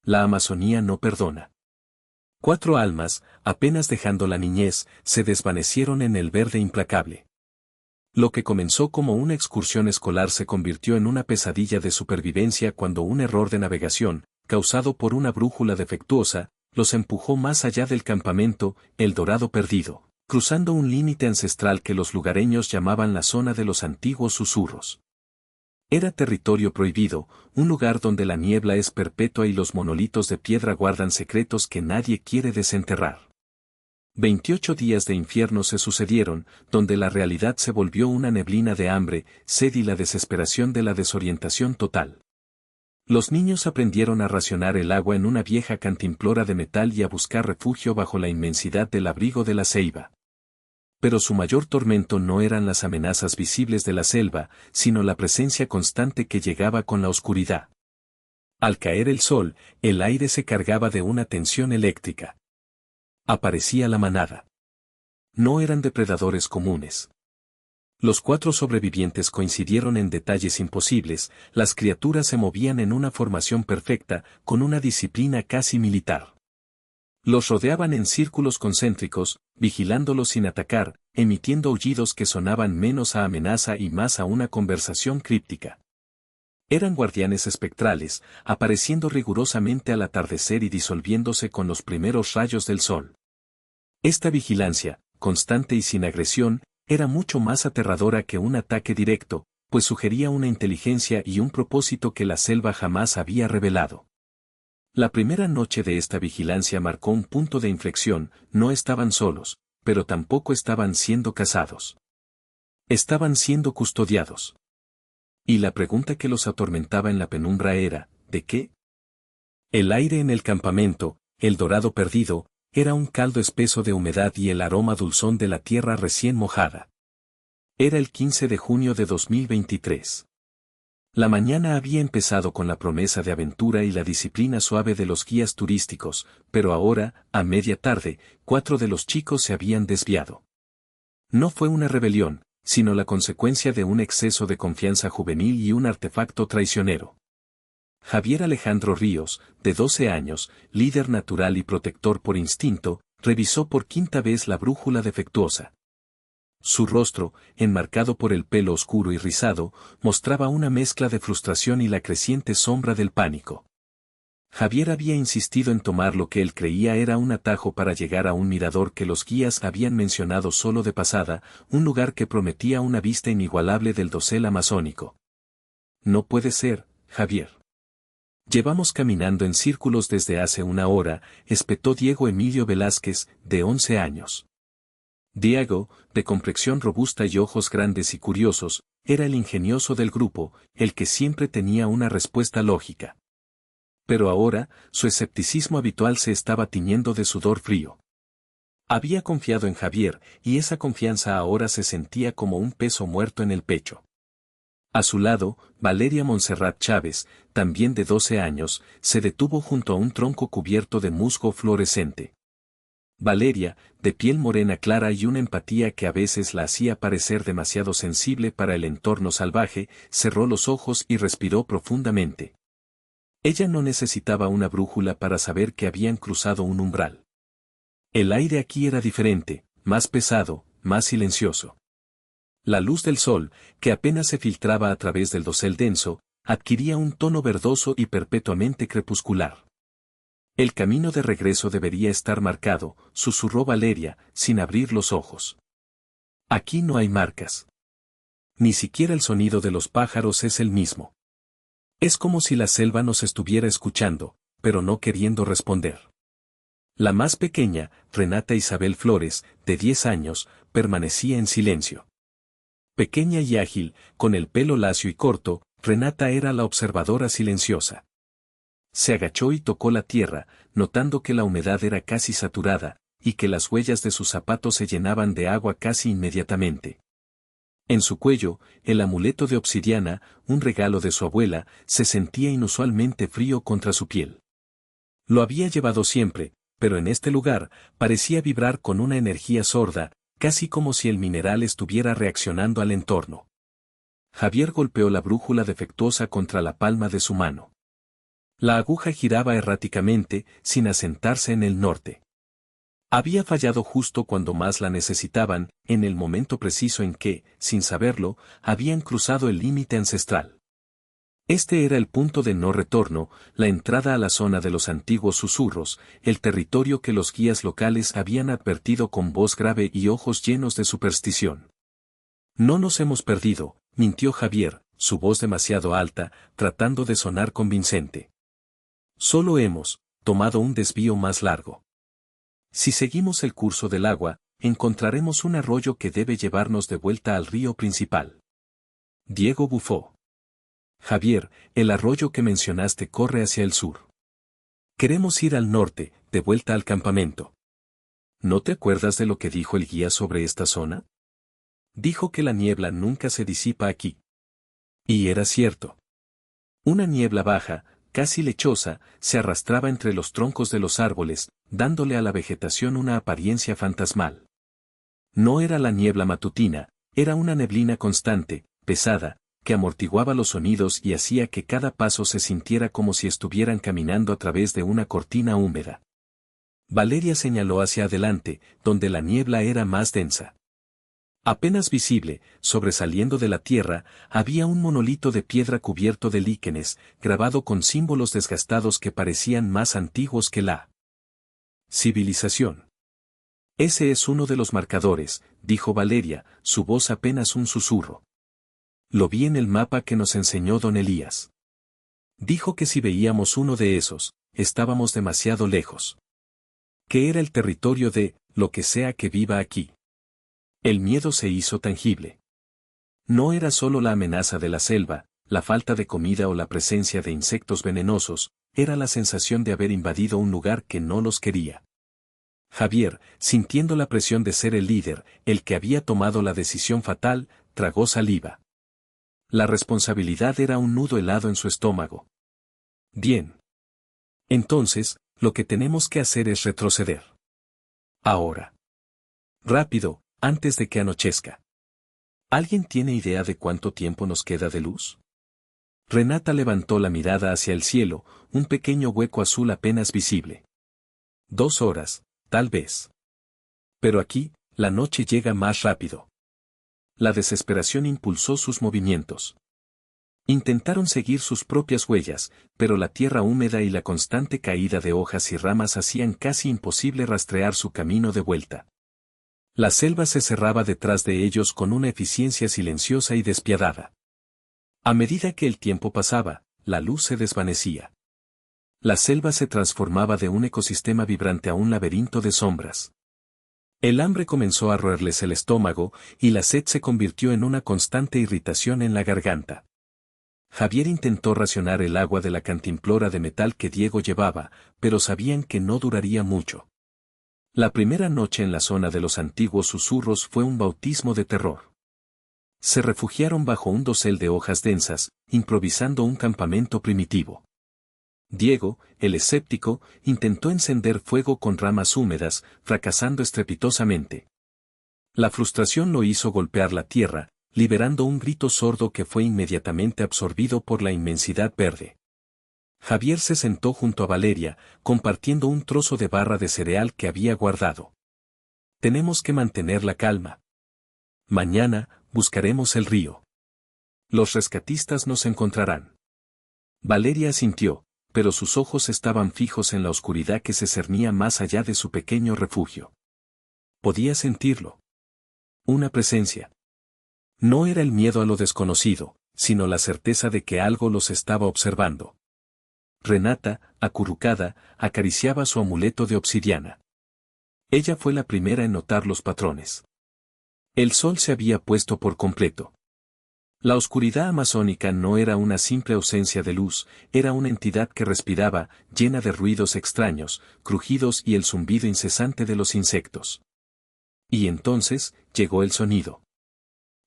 La Amazonía no perdona. 4 almas, apenas dejando la niñez, se desvanecieron en el verde implacable. Lo que comenzó como una excursión escolar se convirtió en una pesadilla de supervivencia cuando un error de navegación, causado por una brújula defectuosa, los empujó más allá del campamento, El Dorado Perdido, cruzando un límite ancestral que los lugareños llamaban la zona de los antiguos susurros. Era territorio prohibido, un lugar donde la niebla es perpetua y los monolitos de piedra guardan secretos que nadie quiere desenterrar. 28 días de infierno se sucedieron, donde la realidad se volvió una neblina de hambre, sed y la desesperación de la desorientación total. Los niños aprendieron a racionar el agua en una vieja cantimplora de metal y a buscar refugio bajo la inmensidad del abrigo de la ceiba. Pero su mayor tormento no eran las amenazas visibles de la selva, sino la presencia constante que llegaba con la oscuridad. Al caer el sol, el aire se cargaba de una tensión eléctrica. Aparecía la manada. No eran depredadores comunes. Los 4 sobrevivientes coincidieron en detalles imposibles, las criaturas se movían en una formación perfecta, con una disciplina casi militar. Los rodeaban en círculos concéntricos, vigilándolos sin atacar, emitiendo aullidos que sonaban menos a amenaza y más a una conversación críptica. Eran guardianes espectrales, apareciendo rigurosamente al atardecer y disolviéndose con los primeros rayos del sol. Esta vigilancia, constante y sin agresión, era mucho más aterradora que un ataque directo, pues sugería una inteligencia y un propósito que la selva jamás había revelado. La primera noche de esta vigilancia marcó un punto de inflexión, no estaban solos, pero tampoco estaban siendo cazados. Estaban siendo custodiados. Y la pregunta que los atormentaba en la penumbra era, ¿de qué? El aire en el campamento, El Dorado Perdido, era un caldo espeso de humedad y el aroma dulzón de la tierra recién mojada. Era el 15 de junio de 2023. La mañana había empezado con la promesa de aventura y la disciplina suave de los guías turísticos, pero ahora, a media tarde, 4 de los chicos se habían desviado. No fue una rebelión, sino la consecuencia de un exceso de confianza juvenil y un artefacto traicionero. Javier Alejandro Ríos, de 12 años, líder natural y protector por instinto, revisó por 5ª vez la brújula defectuosa. Su rostro, enmarcado por el pelo oscuro y rizado, mostraba una mezcla de frustración y la creciente sombra del pánico. Javier había insistido en tomar lo que él creía era un atajo para llegar a un mirador que los guías habían mencionado solo de pasada, un lugar que prometía una vista inigualable del dosel amazónico. No puede ser, Javier. Llevamos caminando en círculos desde hace 1 hora, espetó Diego Emilio Velázquez, de 11 años. Diego, de complexión robusta y ojos grandes y curiosos, era el ingenioso del grupo, el que siempre tenía una respuesta lógica. Pero ahora, su escepticismo habitual se estaba tiñendo de sudor frío. Había confiado en Javier, y esa confianza ahora se sentía como un peso muerto en el pecho. A su lado, Valeria Montserrat Chávez, también de 12 años, se detuvo junto a un tronco cubierto de musgo fluorescente. Valeria, de piel morena clara y una empatía que a veces la hacía parecer demasiado sensible para el entorno salvaje, cerró los ojos y respiró profundamente. Ella no necesitaba una brújula para saber que habían cruzado un umbral. El aire aquí era diferente, más pesado, más silencioso. La luz del sol, que apenas se filtraba a través del dosel denso, adquiría un tono verdoso y perpetuamente crepuscular. El camino de regreso debería estar marcado, susurró Valeria, sin abrir los ojos. Aquí no hay marcas. Ni siquiera el sonido de los pájaros es el mismo. Es como si la selva nos estuviera escuchando, pero no queriendo responder. La más pequeña, Renata Isabel Flores, de 10 años, permanecía en silencio. Pequeña y ágil, con el pelo lacio y corto, Renata era la observadora silenciosa. Se agachó y tocó la tierra, notando que la humedad era casi saturada, y que las huellas de sus zapatos se llenaban de agua casi inmediatamente. En su cuello, el amuleto de obsidiana, un regalo de su abuela, se sentía inusualmente frío contra su piel. Lo había llevado siempre, pero en este lugar, parecía vibrar con una energía sorda, casi como si el mineral estuviera reaccionando al entorno. Javier golpeó la brújula defectuosa contra la palma de su mano. La aguja giraba erráticamente, sin asentarse en el norte. Había fallado justo cuando más la necesitaban, en el momento preciso en que, sin saberlo, habían cruzado el límite ancestral. Este era el punto de no retorno, la entrada a la zona de los antiguos susurros, el territorio que los guías locales habían advertido con voz grave y ojos llenos de superstición. No nos hemos perdido, mintió Javier, su voz demasiado alta, tratando de sonar convincente. Solo hemos tomado un desvío más largo. Si seguimos el curso del agua, encontraremos un arroyo que debe llevarnos de vuelta al río principal. Diego bufó. Javier, el arroyo que mencionaste corre hacia el sur. Queremos ir al norte, de vuelta al campamento. ¿No te acuerdas de lo que dijo el guía sobre esta zona? Dijo que la niebla nunca se disipa aquí. Y era cierto. Una niebla baja, casi lechosa, se arrastraba entre los troncos de los árboles, dándole a la vegetación una apariencia fantasmal. No era la niebla matutina, era una neblina constante, pesada, que amortiguaba los sonidos y hacía que cada paso se sintiera como si estuvieran caminando a través de una cortina húmeda. Valeria señaló hacia adelante, donde la niebla era más densa. Apenas visible, sobresaliendo de la tierra, había un monolito de piedra cubierto de líquenes, grabado con símbolos desgastados que parecían más antiguos que la civilización. Ese es uno de los marcadores, dijo Valeria, su voz apenas un susurro. Lo vi en el mapa que nos enseñó don Elías. Dijo que si veíamos uno de esos, estábamos demasiado lejos. Que era el territorio de, lo que sea que viva aquí. El miedo se hizo tangible. No era solo la amenaza de la selva, la falta de comida o la presencia de insectos venenosos, era la sensación de haber invadido un lugar que no los quería. Javier, sintiendo la presión de ser el líder, el que había tomado la decisión fatal, tragó saliva. La responsabilidad era un nudo helado en su estómago. Bien. Entonces, lo que tenemos que hacer es retroceder. Ahora. Rápido, antes de que anochezca. ¿Alguien tiene idea de cuánto tiempo nos queda de luz? Renata levantó la mirada hacia el cielo, un pequeño hueco azul apenas visible. 2 horas, tal vez. Pero aquí, la noche llega más rápido. La desesperación impulsó sus movimientos. Intentaron seguir sus propias huellas, pero la tierra húmeda y la constante caída de hojas y ramas hacían casi imposible rastrear su camino de vuelta. La selva se cerraba detrás de ellos con una eficiencia silenciosa y despiadada. A medida que el tiempo pasaba, la luz se desvanecía. La selva se transformaba de un ecosistema vibrante a un laberinto de sombras. El hambre comenzó a roerles el estómago, y la sed se convirtió en una constante irritación en la garganta. Javier intentó racionar el agua de la cantimplora de metal que Diego llevaba, pero sabían que no duraría mucho. La primera noche en la zona de los antiguos susurros fue un bautismo de terror. Se refugiaron bajo un dosel de hojas densas, improvisando un campamento primitivo. Diego, el escéptico, intentó encender fuego con ramas húmedas, fracasando estrepitosamente. La frustración lo hizo golpear la tierra, liberando un grito sordo que fue inmediatamente absorbido por la inmensidad verde. Javier se sentó junto a Valeria, compartiendo un trozo de barra de cereal que había guardado. Tenemos que mantener la calma. Mañana, buscaremos el río. Los rescatistas nos encontrarán. Valeria asintió, pero sus ojos estaban fijos en la oscuridad que se cernía más allá de su pequeño refugio. Podía sentirlo. Una presencia. No era el miedo a lo desconocido, sino la certeza de que algo los estaba observando. Renata, acurrucada, acariciaba su amuleto de obsidiana. Ella fue la primera en notar los patrones. El sol se había puesto por completo. La oscuridad amazónica no era una simple ausencia de luz, era una entidad que respiraba, llena de ruidos extraños, crujidos y el zumbido incesante de los insectos. Y entonces, llegó el sonido.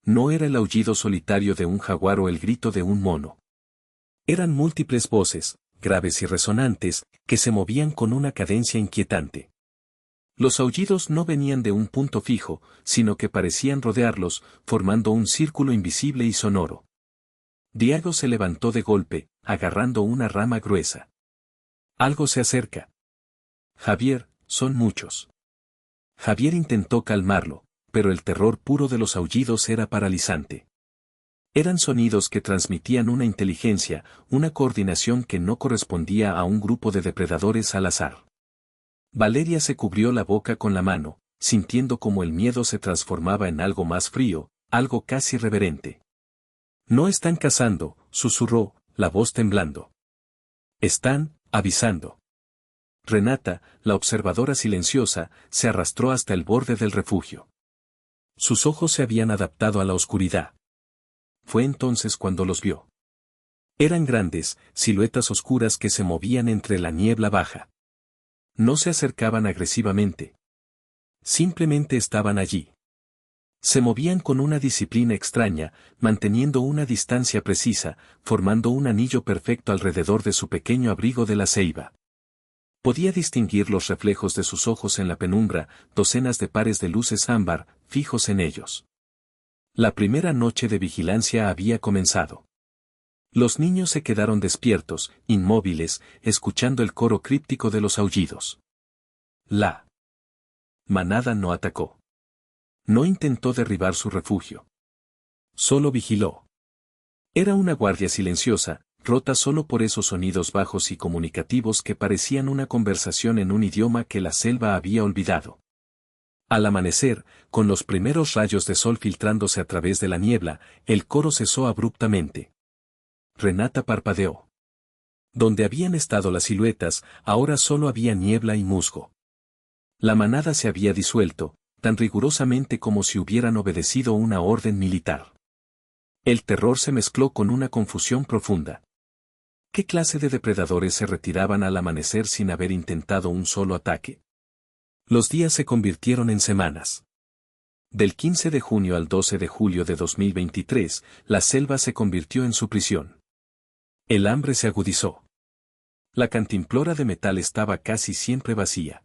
No era el aullido solitario de un jaguar o el grito de un mono. Eran múltiples voces, graves y resonantes, que se movían con una cadencia inquietante. Los aullidos no venían de un punto fijo, sino que parecían rodearlos, formando un círculo invisible y sonoro. Diego se levantó de golpe, agarrando una rama gruesa. Algo se acerca. Javier, son muchos. Javier intentó calmarlo, pero el terror puro de los aullidos era paralizante. Eran sonidos que transmitían una inteligencia, una coordinación que no correspondía a un grupo de depredadores al azar. Valeria se cubrió la boca con la mano, sintiendo como el miedo se transformaba en algo más frío, algo casi reverente. No están cazando, susurró, la voz temblando. Están avisando. Renata, la observadora silenciosa, se arrastró hasta el borde del refugio. Sus ojos se habían adaptado a la oscuridad. Fue entonces cuando los vio. Eran grandes, siluetas oscuras que se movían entre la niebla baja. No se acercaban agresivamente. Simplemente estaban allí. Se movían con una disciplina extraña, manteniendo una distancia precisa, formando un anillo perfecto alrededor de su pequeño abrigo de la ceiba. Podía distinguir los reflejos de sus ojos en la penumbra, docenas de pares de luces ámbar, fijos en ellos. La primera noche de vigilancia había comenzado. Los niños se quedaron despiertos, inmóviles, escuchando el coro críptico de los aullidos. La manada no atacó. No intentó derribar su refugio. Solo vigiló. Era una guardia silenciosa, rota solo por esos sonidos bajos y comunicativos que parecían una conversación en un idioma que la selva había olvidado. Al amanecer, con los primeros rayos de sol filtrándose a través de la niebla, el coro cesó abruptamente. Renata parpadeó. Donde habían estado las siluetas, ahora solo había niebla y musgo. La manada se había disuelto, tan rigurosamente como si hubieran obedecido una orden militar. El terror se mezcló con una confusión profunda. ¿Qué clase de depredadores se retiraban al amanecer sin haber intentado un solo ataque? Los días se convirtieron en semanas. Del 15 de junio al 12 de julio de 2023, la selva se convirtió en su prisión. El hambre se agudizó. La cantimplora de metal estaba casi siempre vacía.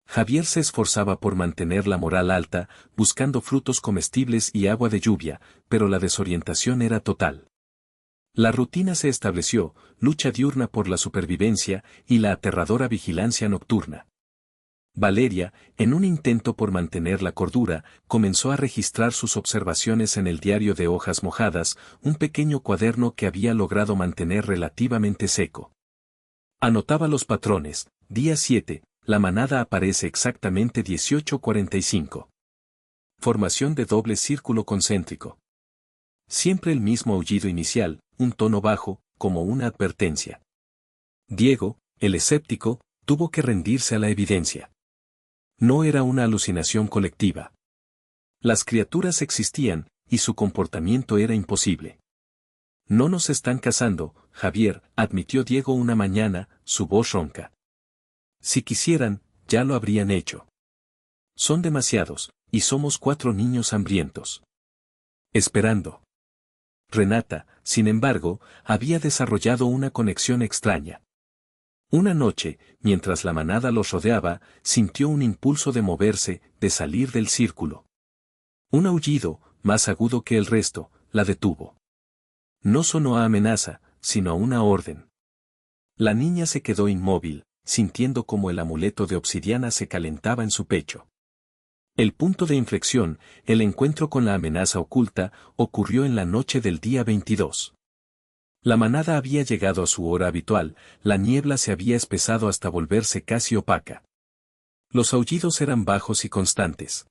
Javier se esforzaba por mantener la moral alta, buscando frutos comestibles y agua de lluvia, pero la desorientación era total. La rutina se estableció, lucha diurna por la supervivencia y la aterradora vigilancia nocturna. Valeria, en un intento por mantener la cordura, comenzó a registrar sus observaciones en el diario de hojas mojadas, un pequeño cuaderno que había logrado mantener relativamente seco. Anotaba los patrones. Día 7, la manada aparece exactamente 18:45. Formación de doble círculo concéntrico. Siempre el mismo aullido inicial, un tono bajo, como una advertencia. Diego, el escéptico, tuvo que rendirse a la evidencia. No era una alucinación colectiva. Las criaturas existían, y su comportamiento era imposible. No nos están cazando, Javier, admitió Diego una mañana, su voz ronca. Si quisieran, ya lo habrían hecho. Son demasiados, y somos 4 niños hambrientos. Esperando. Renata, sin embargo, había desarrollado una conexión extraña. Una noche, mientras la manada los rodeaba, sintió un impulso de moverse, de salir del círculo. Un aullido, más agudo que el resto, la detuvo. No sonó a amenaza, sino a una orden. La niña se quedó inmóvil, sintiendo como el amuleto de obsidiana se calentaba en su pecho. El punto de inflexión, el encuentro con la amenaza oculta, ocurrió en la noche del día 22. La manada había llegado a su hora habitual, la niebla se había espesado hasta volverse casi opaca. Los aullidos eran bajos y constantes.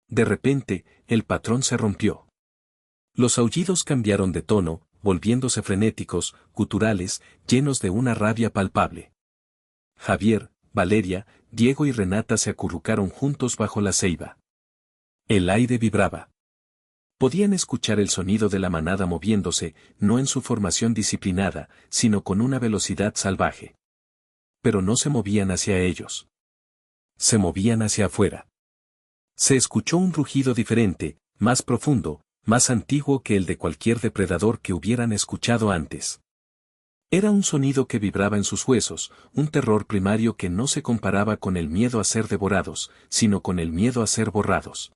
De repente, el patrón se rompió. Los aullidos cambiaron de tono, volviéndose frenéticos, guturales, llenos de una rabia palpable. Javier, Valeria, Diego y Renata se acurrucaron juntos bajo la ceiba. El aire vibraba. Podían escuchar el sonido de la manada moviéndose, no en su formación disciplinada, sino con una velocidad salvaje. Pero no se movían hacia ellos. Se movían hacia afuera. Se escuchó un rugido diferente, más profundo, más antiguo que el de cualquier depredador que hubieran escuchado antes. Era un sonido que vibraba en sus huesos, un terror primario que no se comparaba con el miedo a ser devorados, sino con el miedo a ser borrados.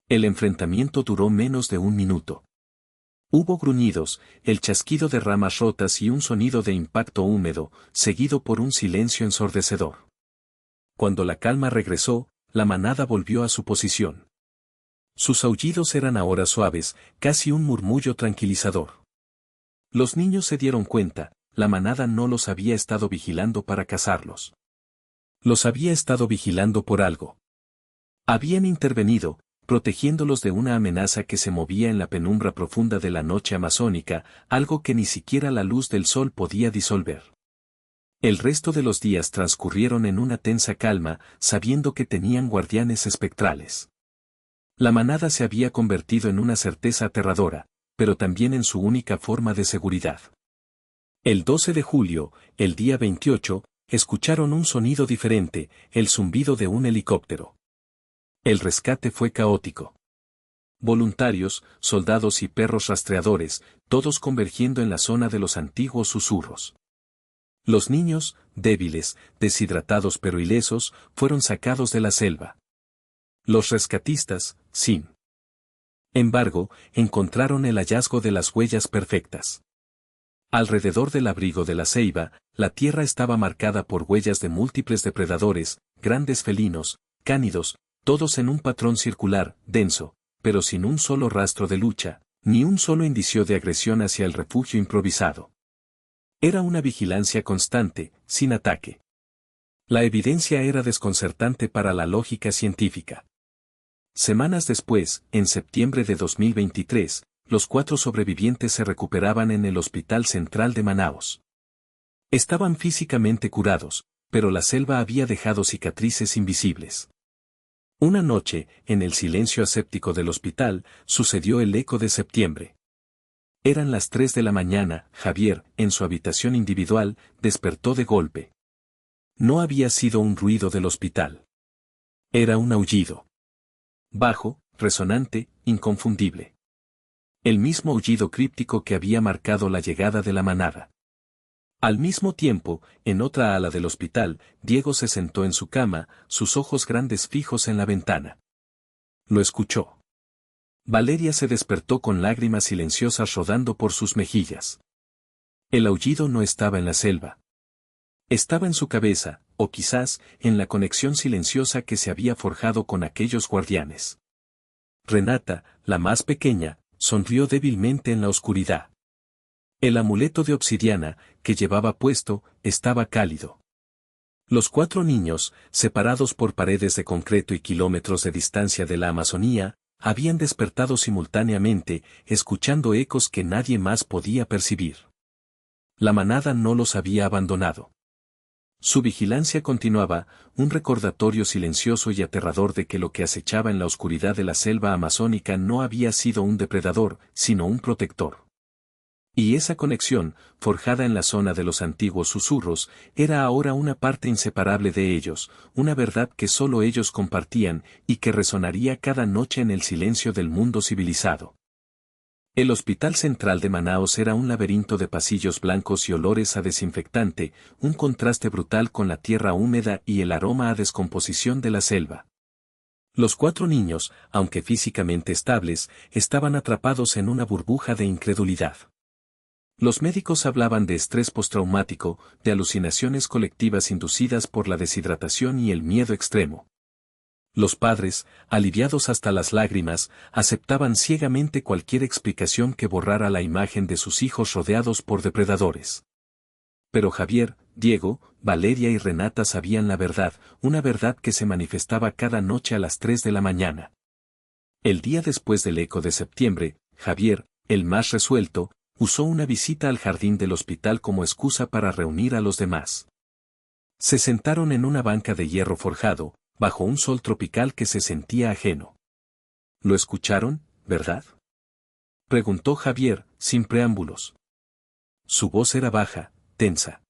El enfrentamiento duró menos de un minuto. Hubo gruñidos, el chasquido de ramas rotas y un sonido de impacto húmedo, seguido por un silencio ensordecedor. Cuando la calma regresó, la manada volvió a su posición. Sus aullidos eran ahora suaves, casi un murmullo tranquilizador. Los niños se dieron cuenta, la manada no los había estado vigilando para cazarlos. Los había estado vigilando por algo. Habían intervenido, protegiéndolos de una amenaza que se movía en la penumbra profunda de la noche amazónica, algo que ni siquiera la luz del sol podía disolver. El resto de los días transcurrieron en una tensa calma, sabiendo que tenían guardianes espectrales. La manada se había convertido en una certeza aterradora, pero también en su única forma de seguridad. El 12 de julio, el día 28, escucharon un sonido diferente, el zumbido de un helicóptero. El rescate fue caótico. Voluntarios, soldados y perros rastreadores, todos convergiendo en la zona de los antiguos susurros. Los niños, débiles, deshidratados pero ilesos, fueron sacados de la selva. Los rescatistas, sin embargo, encontraron el hallazgo de las huellas perfectas. Alrededor del abrigo de la ceiba, la tierra estaba marcada por huellas de múltiples depredadores, grandes felinos, cánidos, todos en un patrón circular, denso, pero sin un solo rastro de lucha, ni un solo indicio de agresión hacia el refugio improvisado. Era una vigilancia constante, sin ataque. La evidencia era desconcertante para la lógica científica. Semanas después, en septiembre de 2023, los 4 sobrevivientes se recuperaban en el Hospital Central de Manaos. Estaban físicamente curados, pero la selva había dejado cicatrices invisibles. Una noche, en el silencio aséptico del hospital, sucedió el eco de septiembre. Eran las 3 de la mañana, Javier, en su habitación individual, despertó de golpe. No había sido un ruido del hospital. Era un aullido. Bajo, resonante, inconfundible. El mismo aullido críptico que había marcado la llegada de la manada. Al mismo tiempo, en otra ala del hospital, Diego se sentó en su cama, sus ojos grandes fijos en la ventana. Lo escuchó. Valeria se despertó con lágrimas silenciosas rodando por sus mejillas. El aullido no estaba en la selva. Estaba en su cabeza, o quizás, en la conexión silenciosa que se había forjado con aquellos guardianes. Renata, la más pequeña, sonrió débilmente en la oscuridad. El amuleto de obsidiana, que llevaba puesto, estaba cálido. Los 4 niños, separados por paredes de concreto y kilómetros de distancia de la Amazonía, habían despertado simultáneamente, escuchando ecos que nadie más podía percibir. La manada no los había abandonado. Su vigilancia continuaba, un recordatorio silencioso y aterrador de que lo que acechaba en la oscuridad de la selva amazónica no había sido un depredador, sino un protector. Y esa conexión, forjada en la zona de los antiguos susurros, era ahora una parte inseparable de ellos, una verdad que solo ellos compartían y que resonaría cada noche en el silencio del mundo civilizado. El Hospital Central de Manaos era un laberinto de pasillos blancos y olores a desinfectante, un contraste brutal con la tierra húmeda y el aroma a descomposición de la selva. Los 4 niños, aunque físicamente estables, estaban atrapados en una burbuja de incredulidad. Los médicos hablaban de estrés postraumático, de alucinaciones colectivas inducidas por la deshidratación y el miedo extremo. Los padres, aliviados hasta las lágrimas, aceptaban ciegamente cualquier explicación que borrara la imagen de sus hijos rodeados por depredadores. Pero Javier, Diego, Valeria y Renata sabían la verdad, una verdad que se manifestaba cada noche a las 3 de la mañana. El día después del eco de septiembre, Javier, el más resuelto, usó una visita al jardín del hospital como excusa para reunir a los demás. Se sentaron en una banca de hierro forjado, bajo un sol tropical que se sentía ajeno. ¿Lo escucharon, verdad?, preguntó Javier, sin preámbulos. Su voz era baja, tensa.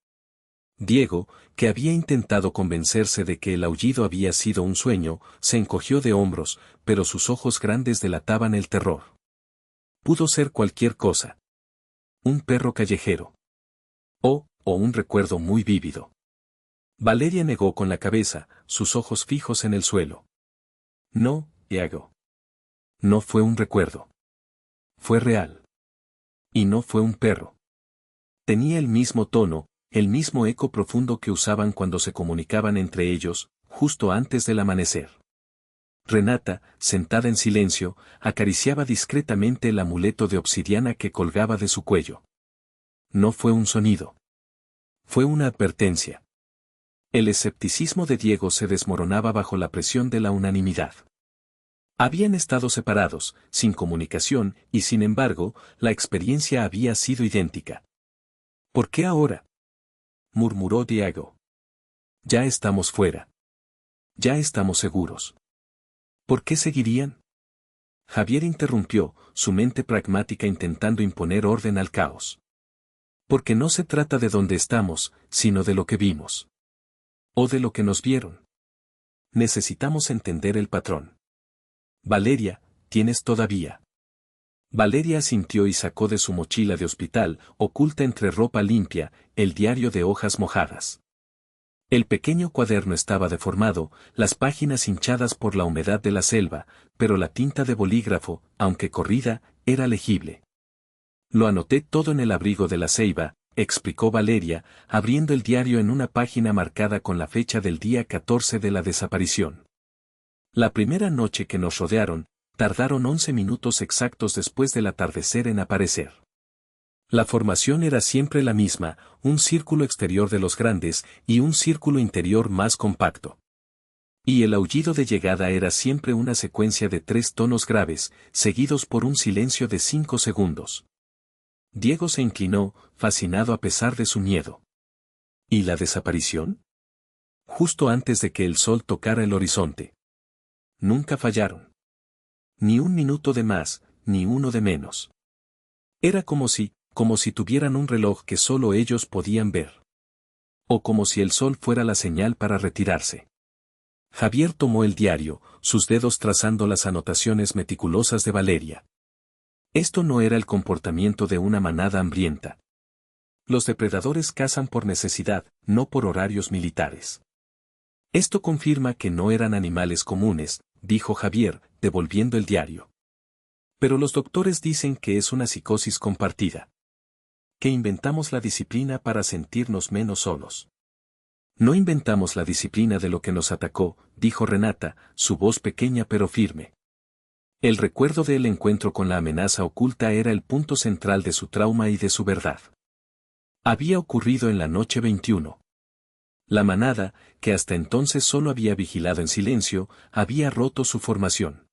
Diego, que había intentado convencerse de que el aullido había sido un sueño, se encogió de hombros, pero sus ojos grandes delataban el terror. Pudo ser cualquier cosa. Un perro callejero. O un recuerdo muy vívido. Valeria negó con la cabeza, sus ojos fijos en el suelo. No, Diego. No fue un recuerdo. Fue real. Y no fue un perro. Tenía el mismo tono, el mismo eco profundo que usaban cuando se comunicaban entre ellos, justo antes del amanecer. Renata, sentada en silencio, acariciaba discretamente el amuleto de obsidiana que colgaba de su cuello. No fue un sonido. Fue una advertencia. El escepticismo de Diego se desmoronaba bajo la presión de la unanimidad. Habían estado separados, sin comunicación, y sin embargo, la experiencia había sido idéntica. ¿Por qué ahora?, murmuró Diego. Ya estamos fuera. Ya estamos seguros. ¿Por qué seguirían? Javier interrumpió, su mente pragmática intentando imponer orden al caos. Porque no se trata de dónde estamos, sino de lo que vimos. O de lo que nos vieron. Necesitamos entender el patrón. Valeria, ¿tienes todavía? Valeria asintió y sacó de su mochila de hospital, oculta entre ropa limpia, el diario de hojas mojadas. El pequeño cuaderno estaba deformado, las páginas hinchadas por la humedad de la selva, pero la tinta de bolígrafo, aunque corrida, era legible. Lo anoté todo en el abrigo de la ceiba, explicó Valeria, abriendo el diario en una página marcada con la fecha del día 14 de la desaparición. La primera noche que nos rodearon, tardaron 11 minutos exactos después del atardecer en aparecer. La formación era siempre la misma, un círculo exterior de los grandes y un círculo interior más compacto. Y el aullido de llegada era siempre una secuencia de 3 tonos graves, seguidos por un silencio de 5 segundos. Diego se inclinó, fascinado a pesar de su miedo. ¿Y la desaparición? Justo antes de que el sol tocara el horizonte. Nunca fallaron. Ni un minuto de más, ni uno de menos. Era como si tuvieran un reloj que solo ellos podían ver. O como si el sol fuera la señal para retirarse. Javier tomó el diario, sus dedos trazando las anotaciones meticulosas de Valeria. Esto no era el comportamiento de una manada hambrienta. Los depredadores cazan por necesidad, no por horarios militares. Esto confirma que no eran animales comunes, dijo Javier, devolviendo el diario. Pero los doctores dicen que es una psicosis compartida. Que inventamos la disciplina para sentirnos menos solos. No inventamos la disciplina de lo que nos atacó, dijo Renata, su voz pequeña pero firme. El recuerdo del encuentro con la amenaza oculta era el punto central de su trauma y de su verdad. Había ocurrido en la noche 21. La manada, que hasta entonces solo había vigilado en silencio, había roto su formación.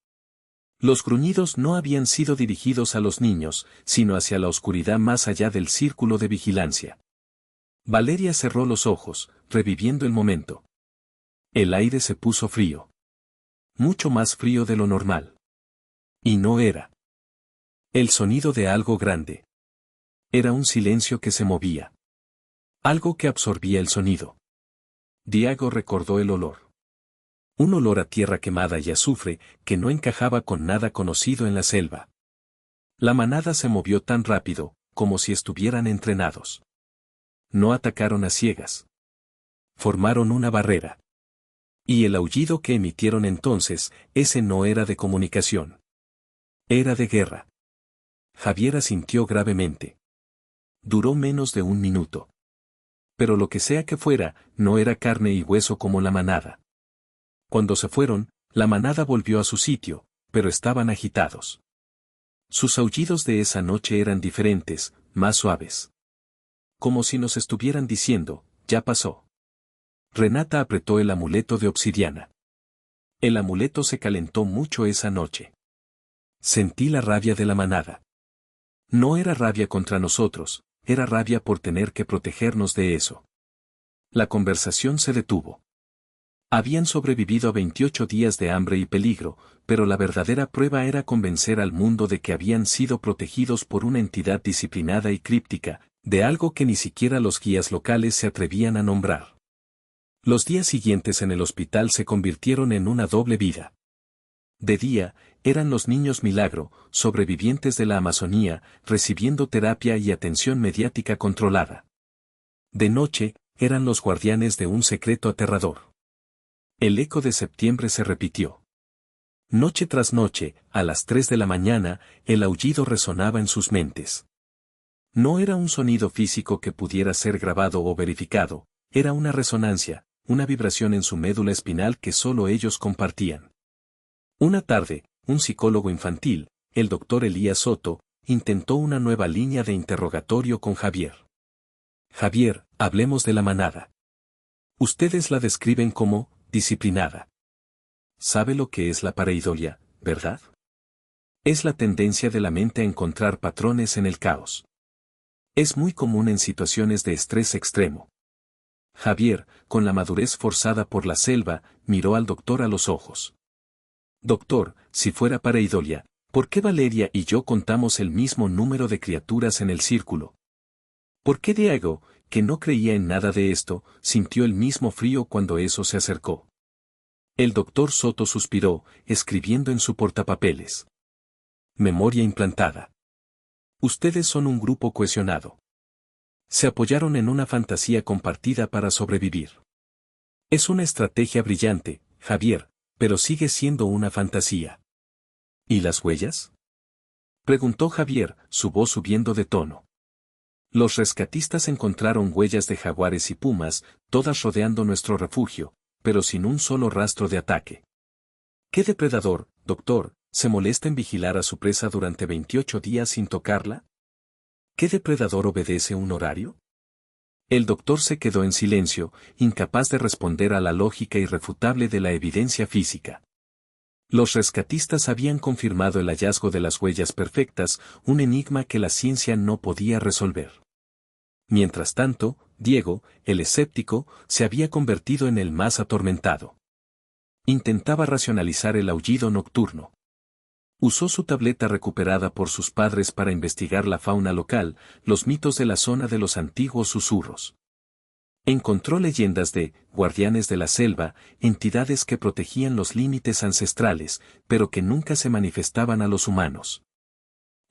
Los gruñidos no habían sido dirigidos a los niños, sino hacia la oscuridad más allá del círculo de vigilancia. Valeria cerró los ojos, reviviendo el momento. El aire se puso frío. Mucho más frío de lo normal. Y no era el sonido de algo grande. Era un silencio que se movía. Algo que absorbía el sonido. Diego recordó el olor. Un olor a tierra quemada y azufre que no encajaba con nada conocido en la selva. La manada se movió tan rápido, como si estuvieran entrenados. No atacaron a ciegas. Formaron una barrera. Y el aullido que emitieron entonces, ese no era de comunicación. Era de guerra. Javier asintió gravemente. Duró menos de un minuto. Pero lo que sea que fuera, no era carne y hueso como la manada. Cuando se fueron, la manada volvió a su sitio, pero estaban agitados. Sus aullidos de esa noche eran diferentes, más suaves. Como si nos estuvieran diciendo, ya pasó. Renata apretó el amuleto de obsidiana. El amuleto se calentó mucho esa noche. Sentí la rabia de la manada. No era rabia contra nosotros, era rabia por tener que protegernos de eso. La conversación se detuvo. Habían sobrevivido a 28 días de hambre y peligro, pero la verdadera prueba era convencer al mundo de que habían sido protegidos por una entidad disciplinada y críptica, de algo que ni siquiera los guías locales se atrevían a nombrar. Los días siguientes en el hospital se convirtieron en una doble vida. De día, eran los niños milagro, sobrevivientes de la Amazonía, recibiendo terapia y atención mediática controlada. De noche, eran los guardianes de un secreto aterrador. El eco de septiembre se repitió. Noche tras noche, a las 3 de la mañana, el aullido resonaba en sus mentes. No era un sonido físico que pudiera ser grabado o verificado, era una resonancia, una vibración en su médula espinal que solo ellos compartían. Una tarde, un psicólogo infantil, el doctor Elías Soto, intentó una nueva línea de interrogatorio con Javier. Javier, hablemos de la manada. Ustedes la describen como disciplinada. ¿Sabe lo que es la pareidolia, verdad? Es la tendencia de la mente a encontrar patrones en el caos. Es muy común en situaciones de estrés extremo. Javier, con la madurez forzada por la selva, miró al doctor a los ojos. Doctor, si fuera pareidolia, ¿por qué Valeria y yo contamos el mismo número de criaturas en el círculo? ¿Por qué Diego, que no creía en nada de esto, sintió el mismo frío cuando eso se acercó? El doctor Soto suspiró, escribiendo en su portapapeles. Memoria implantada. Ustedes son un grupo cohesionado. Se apoyaron en una fantasía compartida para sobrevivir. Es una estrategia brillante, Javier, pero sigue siendo una fantasía. ¿Y las huellas? Preguntó Javier, su voz subiendo de tono. Los rescatistas encontraron huellas de jaguares y pumas, todas rodeando nuestro refugio, pero sin un solo rastro de ataque. ¿Qué depredador, doctor, se molesta en vigilar a su presa durante 28 días sin tocarla? ¿Qué depredador obedece un horario? El doctor se quedó en silencio, incapaz de responder a la lógica irrefutable de la evidencia física. Los rescatistas habían confirmado el hallazgo de las huellas perfectas, un enigma que la ciencia no podía resolver. Mientras tanto, Diego, el escéptico, se había convertido en el más atormentado. Intentaba racionalizar el aullido nocturno. Usó su tableta recuperada por sus padres para investigar la fauna local, los mitos de la zona de los antiguos susurros. Encontró leyendas de guardianes de la selva, entidades que protegían los límites ancestrales, pero que nunca se manifestaban a los humanos.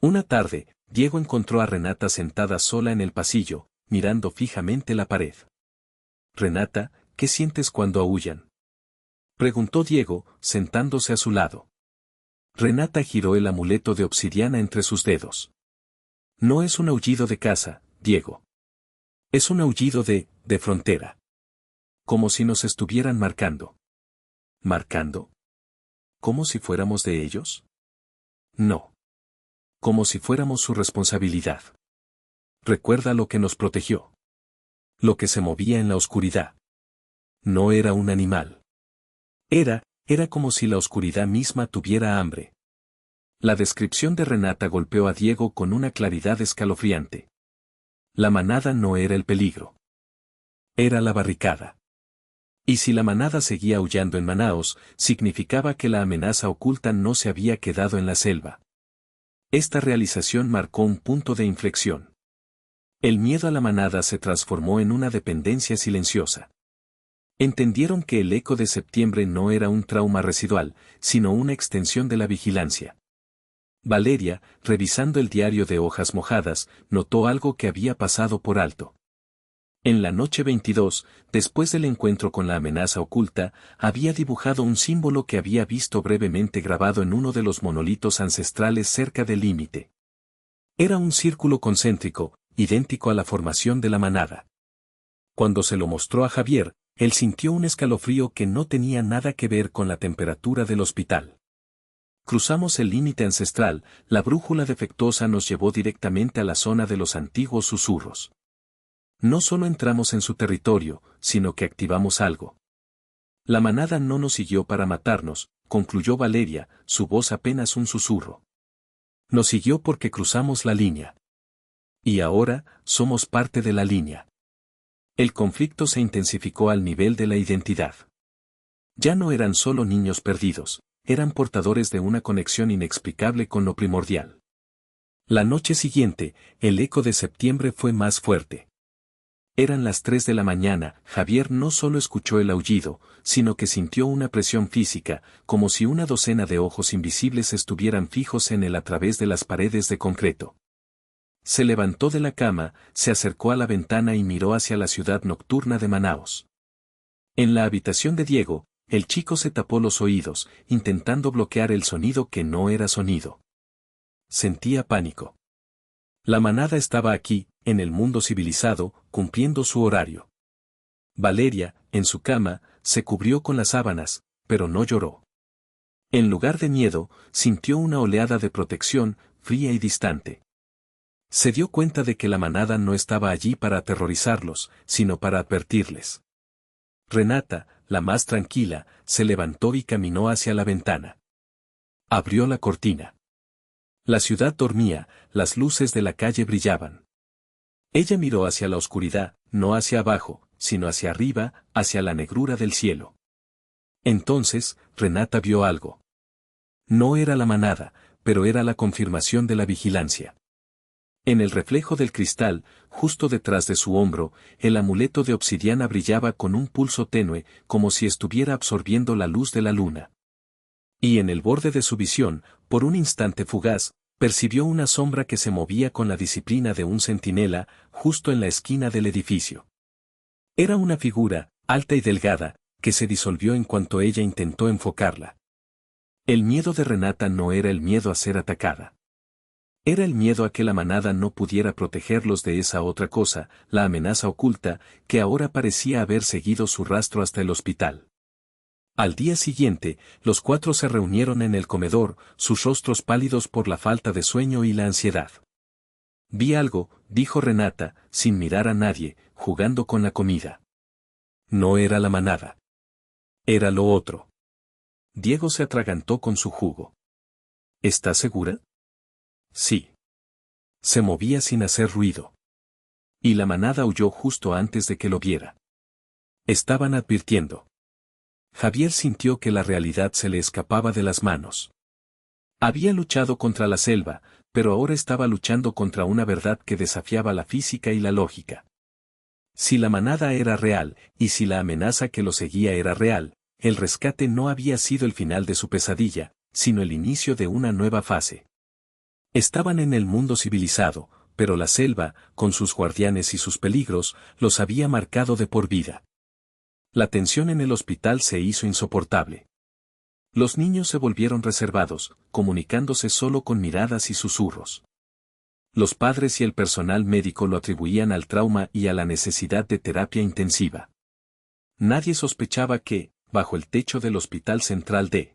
Una tarde, Diego encontró a Renata sentada sola en el pasillo, mirando fijamente la pared. Renata, ¿qué sientes cuando aúllan? Preguntó Diego, sentándose a su lado. Renata giró el amuleto de obsidiana entre sus dedos. No es un aullido de caza, Diego. Es un aullido de frontera. Como si nos estuvieran marcando. ¿Marcando? ¿Como si fuéramos de ellos? No. Como si fuéramos su responsabilidad. Recuerda lo que nos protegió. Lo que se movía en la oscuridad. No era un animal. Era como si la oscuridad misma tuviera hambre. La descripción de Renata golpeó a Diego con una claridad escalofriante. La manada no era el peligro. Era la barricada. Y si la manada seguía aullando en Manaos, significaba que la amenaza oculta no se había quedado en la selva. Esta realización marcó un punto de inflexión. El miedo a la manada se transformó en una dependencia silenciosa. Entendieron que el eco de septiembre no era un trauma residual, sino una extensión de la vigilancia. Valeria, revisando el diario de hojas mojadas, notó algo que había pasado por alto. En la noche 22, después del encuentro con la amenaza oculta, había dibujado un símbolo que había visto brevemente grabado en uno de los monolitos ancestrales cerca del límite. Era un círculo concéntrico, idéntico a la formación de la manada. Cuando se lo mostró a Javier, él sintió un escalofrío que no tenía nada que ver con la temperatura del hospital. Cruzamos el límite ancestral, la brújula defectuosa nos llevó directamente a la zona de los antiguos susurros. No solo entramos en su territorio, sino que activamos algo. La manada no nos siguió para matarnos, concluyó Valeria, su voz apenas un susurro. Nos siguió porque cruzamos la línea. Y ahora, somos parte de la línea. El conflicto se intensificó al nivel de la identidad. Ya no eran solo niños perdidos, eran portadores de una conexión inexplicable con lo primordial. La noche siguiente, el eco de septiembre fue más fuerte. Eran las 3 de la mañana, Javier no solo escuchó el aullido, sino que sintió una presión física, como si una docena de ojos invisibles estuvieran fijos en él a través de las paredes de concreto. Se levantó de la cama, se acercó a la ventana y miró hacia la ciudad nocturna de Manaos. En la habitación de Diego, el chico se tapó los oídos, intentando bloquear el sonido que no era sonido. Sentía pánico. La manada estaba aquí, en el mundo civilizado, cumpliendo su horario. Valeria, en su cama, se cubrió con las sábanas, pero no lloró. En lugar de miedo, sintió una oleada de protección, fría y distante. Se dio cuenta de que la manada no estaba allí para aterrorizarlos, sino para advertirles. Renata, la más tranquila, se levantó y caminó hacia la ventana. Abrió la cortina. La ciudad dormía, las luces de la calle brillaban. Ella miró hacia la oscuridad, no hacia abajo, sino hacia arriba, hacia la negrura del cielo. Entonces, Renata vio algo. No era la manada, pero era la confirmación de la vigilancia. En el reflejo del cristal, justo detrás de su hombro, el amuleto de obsidiana brillaba con un pulso tenue, como si estuviera absorbiendo la luz de la luna. Y en el borde de su visión, por un instante fugaz, percibió una sombra que se movía con la disciplina de un centinela, justo en la esquina del edificio. Era una figura, alta y delgada, que se disolvió en cuanto ella intentó enfocarla. El miedo de Renata no era el miedo a ser atacada. Era el miedo a que la manada no pudiera protegerlos de esa otra cosa, la amenaza oculta, que ahora parecía haber seguido su rastro hasta el hospital. Al día siguiente, los cuatro se reunieron en el comedor, sus rostros pálidos por la falta de sueño y la ansiedad. Vi algo, dijo Renata, sin mirar a nadie, jugando con la comida. No era la manada. Era lo otro. Diego se atragantó con su jugo. ¿Estás segura? Sí. Se movía sin hacer ruido. Y la manada huyó justo antes de que lo viera. Estaban advirtiendo. Javier sintió que la realidad se le escapaba de las manos. Había luchado contra la selva, pero ahora estaba luchando contra una verdad que desafiaba la física y la lógica. Si la manada era real, y si la amenaza que lo seguía era real, el rescate no había sido el final de su pesadilla, sino el inicio de una nueva fase. Estaban en el mundo civilizado, pero la selva, con sus guardianes y sus peligros, los había marcado de por vida. La tensión en el hospital se hizo insoportable. Los niños se volvieron reservados, comunicándose solo con miradas y susurros. Los padres y el personal médico lo atribuían al trauma y a la necesidad de terapia intensiva. Nadie sospechaba que, bajo el techo del Hospital Central de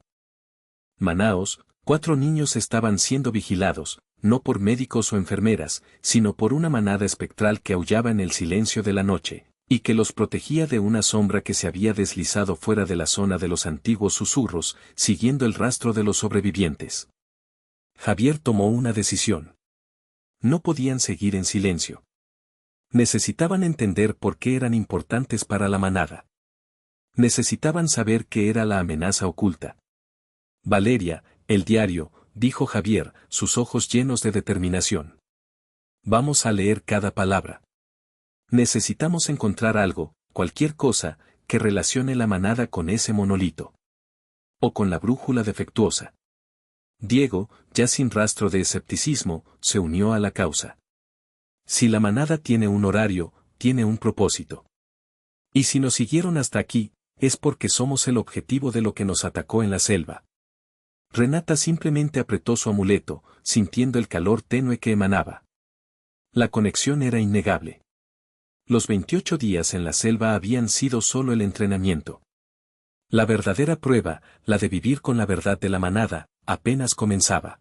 Manaos, 4 niños estaban siendo vigilados, no por médicos o enfermeras, sino por una manada espectral que aullaba en el silencio de la noche, y que los protegía de una sombra que se había deslizado fuera de la zona de los antiguos susurros, siguiendo el rastro de los sobrevivientes. Javier tomó una decisión. No podían seguir en silencio. Necesitaban entender por qué eran importantes para la manada. Necesitaban saber qué era la amenaza oculta. Valeria, el diario, dijo Javier, sus ojos llenos de determinación. Vamos a leer cada palabra. Necesitamos encontrar algo, cualquier cosa, que relacione la manada con ese monolito. O con la brújula defectuosa. Diego, ya sin rastro de escepticismo, se unió a la causa. Si la manada tiene un horario, tiene un propósito. Y si nos siguieron hasta aquí, es porque somos el objetivo de lo que nos atacó en la selva. Renata simplemente apretó su amuleto, sintiendo el calor tenue que emanaba. La conexión era innegable. Los 28 días en la selva habían sido solo el entrenamiento. La verdadera prueba, la de vivir con la verdad de la manada, apenas comenzaba.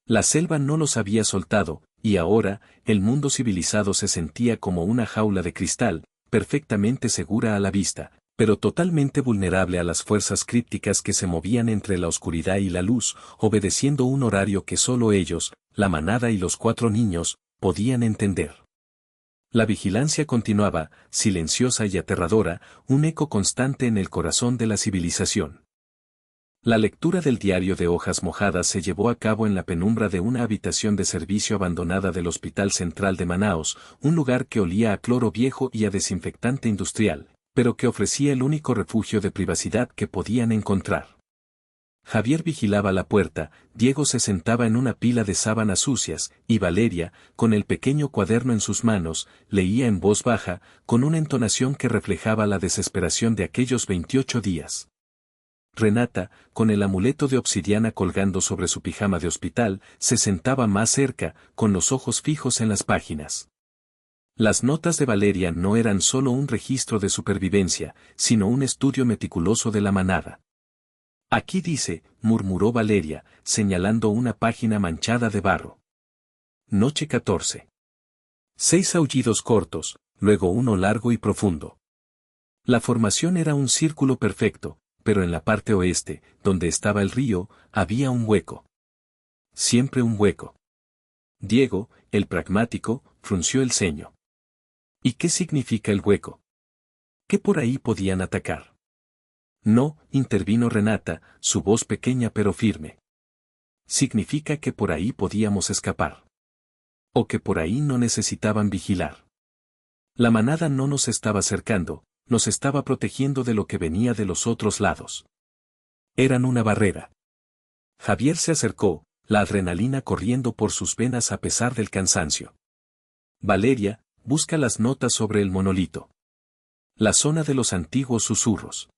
La selva no los había soltado, y ahora, el mundo civilizado se sentía como una jaula de cristal, perfectamente segura a la vista, pero totalmente vulnerable a las fuerzas crípticas que se movían entre la oscuridad y la luz, obedeciendo un horario que solo ellos, la manada y los 4 niños, podían entender. La vigilancia continuaba, silenciosa y aterradora, un eco constante en el corazón de la civilización. La lectura del diario de hojas mojadas se llevó a cabo en la penumbra de una habitación de servicio abandonada del Hospital Central de Manaos, un lugar que olía a cloro viejo y a desinfectante industrial, pero que ofrecía el único refugio de privacidad que podían encontrar. Javier vigilaba la puerta, Diego se sentaba en una pila de sábanas sucias, y Valeria, con el pequeño cuaderno en sus manos, leía en voz baja, con una entonación que reflejaba la desesperación de aquellos 28 días. Renata, con el amuleto de obsidiana colgando sobre su pijama de hospital, se sentaba más cerca, con los ojos fijos en las páginas. Las notas de Valeria no eran solo un registro de supervivencia, sino un estudio meticuloso de la manada. Aquí dice, murmuró Valeria, señalando una página manchada de barro. Noche 14. 6 aullidos cortos, luego uno largo y profundo. La formación era un círculo perfecto, pero en la parte oeste, donde estaba el río, había un hueco. Siempre un hueco. Diego, el pragmático, frunció el ceño. ¿Y qué significa el hueco? ¿Qué por ahí podían atacar? No, intervino Renata, su voz pequeña pero firme. Significa que por ahí podíamos escapar. O que por ahí no necesitaban vigilar. La manada no nos estaba cercando, nos estaba protegiendo de lo que venía de los otros lados. Eran una barrera. Javier se acercó, la adrenalina corriendo por sus venas a pesar del cansancio. Valeria, busca las notas sobre el monolito. La zona de los antiguos susurros.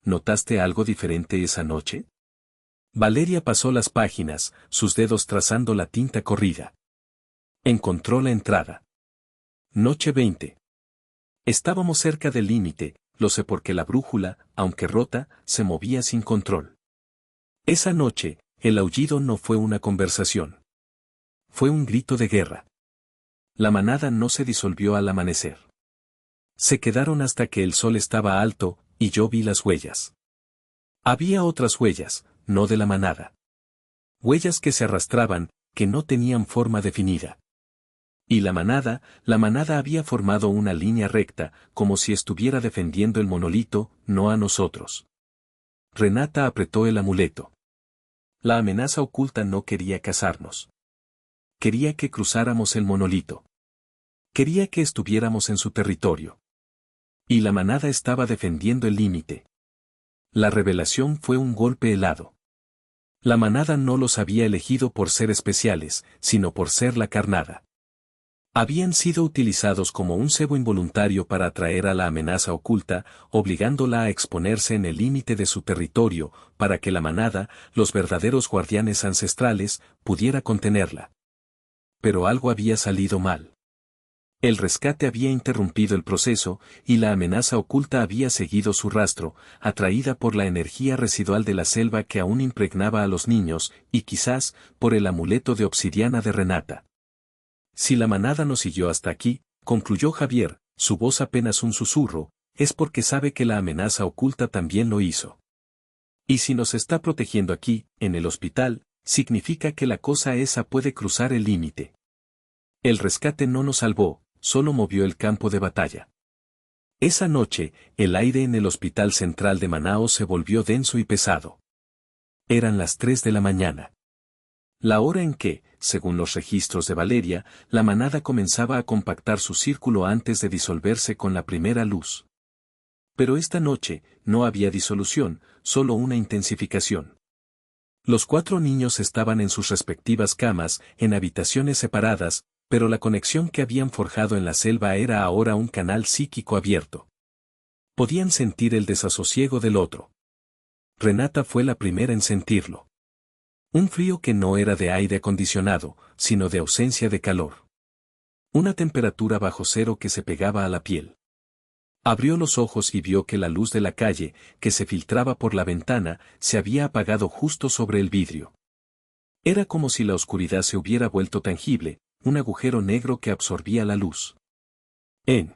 ¿Notaste algo diferente esa noche? Valeria pasó las páginas, sus dedos trazando la tinta corrida. Encontró la entrada. Noche 20. Estábamos cerca del límite, lo sé porque la brújula, aunque rota, se movía sin control. Esa noche, el aullido no fue una conversación. Fue un grito de guerra. La manada no se disolvió al amanecer. Se quedaron hasta que el sol estaba alto, y yo vi las huellas. Había otras huellas, no de la manada. Huellas que se arrastraban, que no tenían forma definida. Y la manada había formado una línea recta, como si estuviera defendiendo el monolito, no a nosotros. Renata apretó el amuleto. La amenaza oculta no quería cazarnos. Quería que cruzáramos el monolito. Quería que estuviéramos en su territorio. Y la manada estaba defendiendo el límite. La revelación fue un golpe helado. La manada no los había elegido por ser especiales, sino por ser la carnada. Habían sido utilizados como un cebo involuntario para atraer a la amenaza oculta, obligándola a exponerse en el límite de su territorio, para que la manada, los verdaderos guardianes ancestrales, pudiera contenerla. Pero algo había salido mal. El rescate había interrumpido el proceso, y la amenaza oculta había seguido su rastro, atraída por la energía residual de la selva que aún impregnaba a los niños, y quizás, por el amuleto de obsidiana de Renata. Si la manada nos siguió hasta aquí, concluyó Javier, su voz apenas un susurro, es porque sabe que la amenaza oculta también lo hizo. Y si nos está protegiendo aquí, en el hospital, significa que la cosa esa puede cruzar el límite. El rescate no nos salvó, solo movió el campo de batalla. Esa noche, el aire en el hospital central de Manaos se volvió denso y pesado. Eran las 3 de la mañana. La hora en que, según los registros de Valeria, la manada comenzaba a compactar su círculo antes de disolverse con la primera luz. Pero esta noche, no había disolución, solo una intensificación. Los 4 niños estaban en sus respectivas camas, en habitaciones separadas, pero la conexión que habían forjado en la selva era ahora un canal psíquico abierto. Podían sentir el desasosiego del otro. Renata fue la primera en sentirlo. Un frío que no era de aire acondicionado, sino de ausencia de calor. Una temperatura bajo cero que se pegaba a la piel. Abrió los ojos y vio que la luz de la calle, que se filtraba por la ventana, se había apagado justo sobre el vidrio. Era como si la oscuridad se hubiera vuelto tangible, un agujero negro que absorbía la luz. En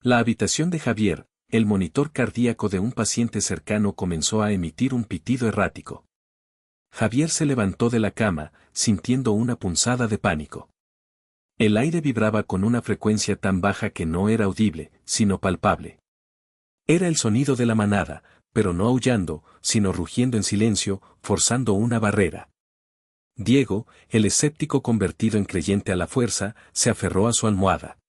la habitación de Javier, el monitor cardíaco de un paciente cercano comenzó a emitir un pitido errático. Javier se levantó de la cama, sintiendo una punzada de pánico. El aire vibraba con una frecuencia tan baja que no era audible, sino palpable. Era el sonido de la manada, pero no aullando, sino rugiendo en silencio, forzando una barrera. Diego, el escéptico convertido en creyente a la fuerza, se aferró a su almohada.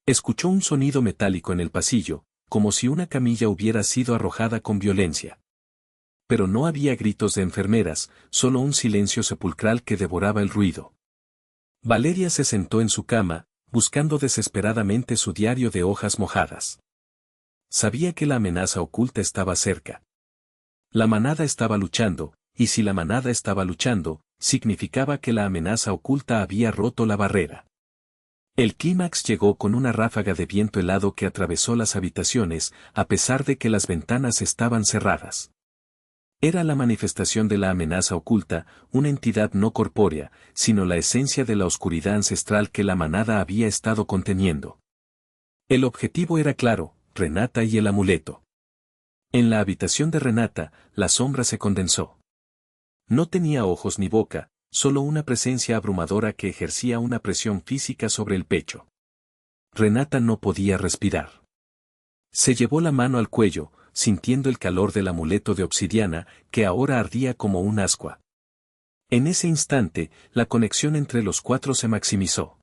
Escuchó un sonido metálico en el pasillo, como si una camilla hubiera sido arrojada con violencia. Pero no había gritos de enfermeras, solo un silencio sepulcral que devoraba el ruido. Valeria se sentó en su cama, buscando desesperadamente su diario de hojas mojadas. Sabía que la amenaza oculta estaba cerca. La manada estaba luchando, y si la manada estaba luchando, significaba que la amenaza oculta había roto la barrera. El clímax llegó con una ráfaga de viento helado que atravesó las habitaciones, a pesar de que las ventanas estaban cerradas. Era la manifestación de la amenaza oculta, una entidad no corpórea, sino la esencia de la oscuridad ancestral que la manada había estado conteniendo. El objetivo era claro, Renata y el amuleto. En la habitación de Renata, la sombra se condensó. No tenía ojos ni boca, solo una presencia abrumadora que ejercía una presión física sobre el pecho. Renata no podía respirar. Se llevó la mano al cuello, sintiendo el calor del amuleto de obsidiana, que ahora ardía como un ascua. En ese instante, la conexión entre los cuatro se maximizó.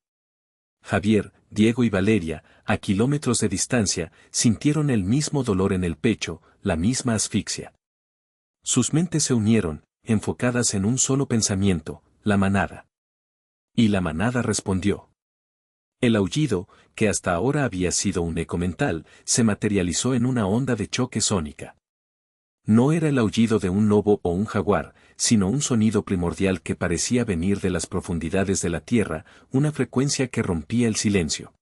Javier, Diego y Valeria, a kilómetros de distancia, sintieron el mismo dolor en el pecho, la misma asfixia. Sus mentes se unieron, enfocadas en un solo pensamiento, la manada. Y la manada respondió. El aullido, que hasta ahora había sido un eco mental, se materializó en una onda de choque sónica. No era el aullido de un lobo o un jaguar, sino un sonido primordial que parecía venir de las profundidades de la tierra, una frecuencia que rompía el silencio.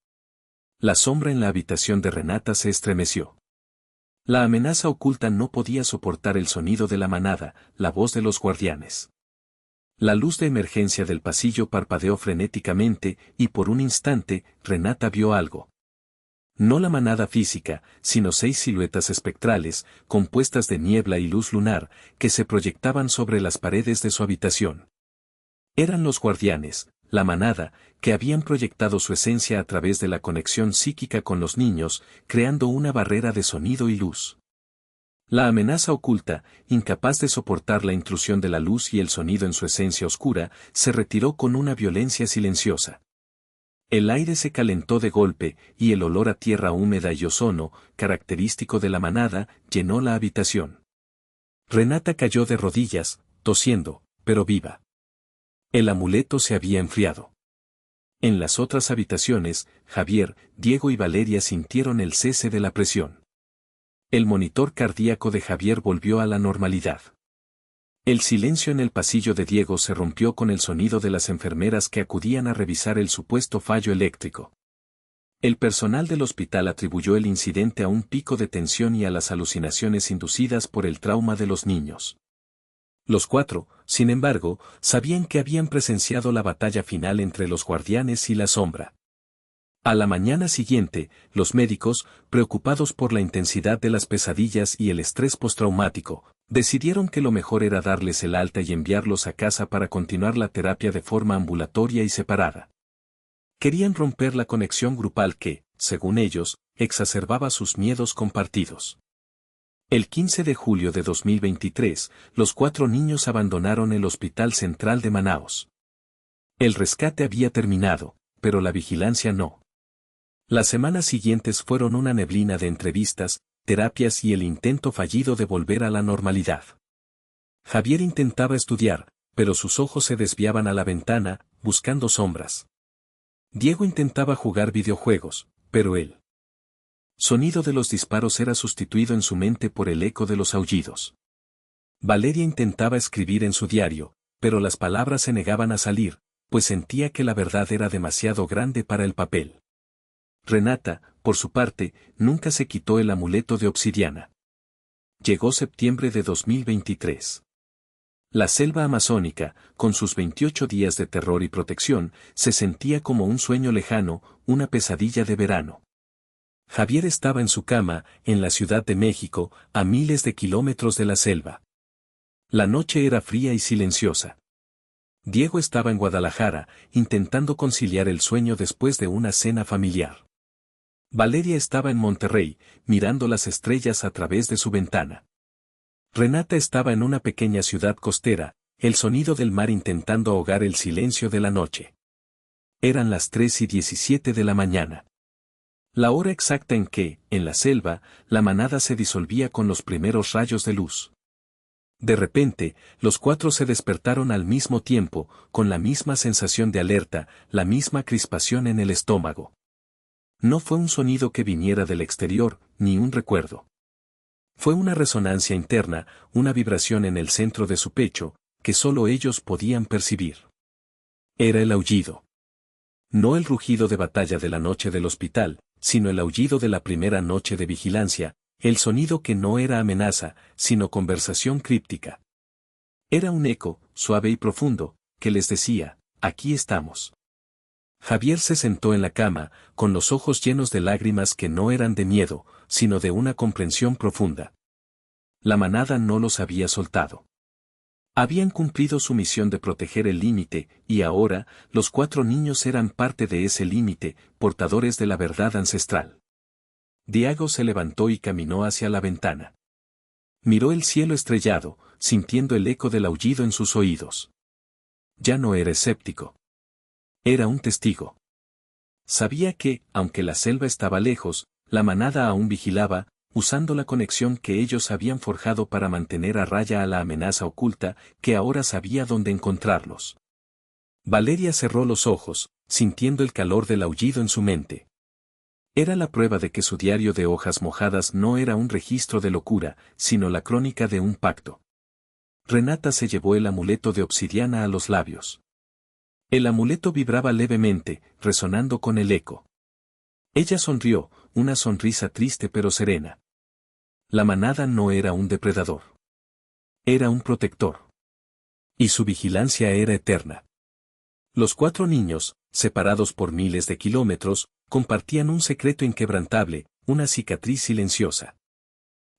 La sombra en la habitación de Renata se estremeció. La amenaza oculta no podía soportar el sonido de la manada, la voz de los guardianes. La luz de emergencia del pasillo parpadeó frenéticamente y por un instante, Renata vio algo. No la manada física, sino 6 siluetas espectrales, compuestas de niebla y luz lunar, que se proyectaban sobre las paredes de su habitación. Eran los guardianes, la manada, que habían proyectado su esencia a través de la conexión psíquica con los niños, creando una barrera de sonido y luz. La amenaza oculta, incapaz de soportar la intrusión de la luz y el sonido en su esencia oscura, se retiró con una violencia silenciosa. El aire se calentó de golpe, y el olor a tierra húmeda y ozono, característico de la manada, llenó la habitación. Renata cayó de rodillas, tosiendo, pero viva. El amuleto se había enfriado. En las otras habitaciones, Javier, Diego y Valeria sintieron el cese de la presión. El monitor cardíaco de Javier volvió a la normalidad. El silencio en el pasillo de Diego se rompió con el sonido de las enfermeras que acudían a revisar el supuesto fallo eléctrico. El personal del hospital atribuyó el incidente a un pico de tensión y a las alucinaciones inducidas por el trauma de los niños. Los cuatro, sin embargo, sabían que habían presenciado la batalla final entre los guardianes y la sombra. A la mañana siguiente, los médicos, preocupados por la intensidad de las pesadillas y el estrés postraumático, decidieron que lo mejor era darles el alta y enviarlos a casa para continuar la terapia de forma ambulatoria y separada. Querían romper la conexión grupal que, según ellos, exacerbaba sus miedos compartidos. El 15 de julio de 2023, los 4 niños abandonaron el Hospital Central de Manaos. El rescate había terminado, pero la vigilancia no. Las semanas siguientes fueron una neblina de entrevistas, terapias y el intento fallido de volver a la normalidad. Javier intentaba estudiar, pero sus ojos se desviaban a la ventana, buscando sombras. Diego intentaba jugar videojuegos, pero el sonido de los disparos era sustituido en su mente por el eco de los aullidos. Valeria intentaba escribir en su diario, pero las palabras se negaban a salir, pues sentía que la verdad era demasiado grande para el papel. Renata, por su parte, nunca se quitó el amuleto de obsidiana. Llegó septiembre de 2023. La selva amazónica, con sus 28 días de terror y protección, se sentía como un sueño lejano, una pesadilla de verano. Javier estaba en su cama, en la Ciudad de México, a miles de kilómetros de la selva. La noche era fría y silenciosa. Diego estaba en Guadalajara, intentando conciliar el sueño después de una cena familiar. Valeria estaba en Monterrey, mirando las estrellas a través de su ventana. Renata estaba en una pequeña ciudad costera, el sonido del mar intentando ahogar el silencio de la noche. Eran las 3:17 de la mañana. La hora exacta en que, en la selva, la manada se disolvía con los primeros rayos de luz. De repente, los 4 se despertaron al mismo tiempo, con la misma sensación de alerta, la misma crispación en el estómago. No fue un sonido que viniera del exterior, ni un recuerdo. Fue una resonancia interna, una vibración en el centro de su pecho, que solo ellos podían percibir. Era el aullido. No el rugido de batalla de la noche del hospital, sino el aullido de la primera noche de vigilancia, el sonido que no era amenaza, sino conversación críptica. Era un eco, suave y profundo, que les decía, aquí estamos. Javier se sentó en la cama, con los ojos llenos de lágrimas que no eran de miedo, sino de una comprensión profunda. La manada no los había soltado. Habían cumplido su misión de proteger el límite, y ahora, los 4 niños eran parte de ese límite, portadores de la verdad ancestral. Diago se levantó y caminó hacia la ventana. Miró el cielo estrellado, sintiendo el eco del aullido en sus oídos. Ya no era escéptico. Era un testigo. Sabía que, aunque la selva estaba lejos, la manada aún vigilaba, usando la conexión que ellos habían forjado para mantener a raya a la amenaza oculta, que ahora sabía dónde encontrarlos. Valeria cerró los ojos, sintiendo el calor del aullido en su mente. Era la prueba de que su diario de hojas mojadas no era un registro de locura, sino la crónica de un pacto. Renata se llevó el amuleto de obsidiana a los labios. El amuleto vibraba levemente, resonando con el eco. Ella sonrió, una sonrisa triste pero serena. La manada no era un depredador. Era un protector. Y su vigilancia era eterna. Los 4 niños, separados por miles de kilómetros, compartían un secreto inquebrantable, una cicatriz silenciosa.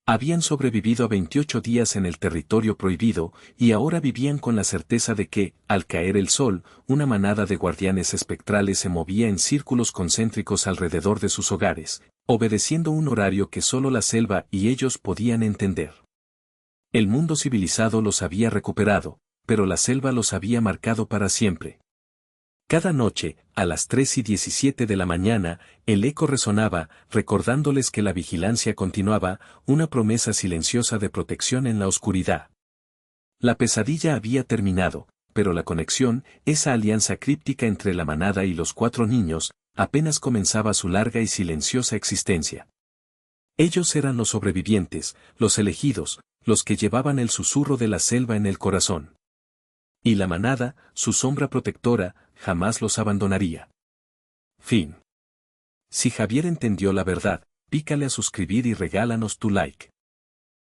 Habían sobrevivido a 28 días en el territorio prohibido, y ahora vivían con la certeza de que, al caer el sol, una manada de guardianes espectrales se movía en círculos concéntricos alrededor de sus hogares, obedeciendo un horario que solo la selva y ellos podían entender. El mundo civilizado los había recuperado, pero la selva los había marcado para siempre. Cada noche, a las 3:17 de la mañana, el eco resonaba, recordándoles que la vigilancia continuaba, una promesa silenciosa de protección en la oscuridad. La pesadilla había terminado, pero la conexión, esa alianza críptica entre la manada y los 4 niños, apenas comenzaba su larga y silenciosa existencia. Ellos eran los sobrevivientes, los elegidos, los que llevaban el susurro de la selva en el corazón. Y la manada, su sombra protectora, jamás los abandonaría. Fin. Si Javier entendió la verdad, pícale a suscribir y regálanos tu like.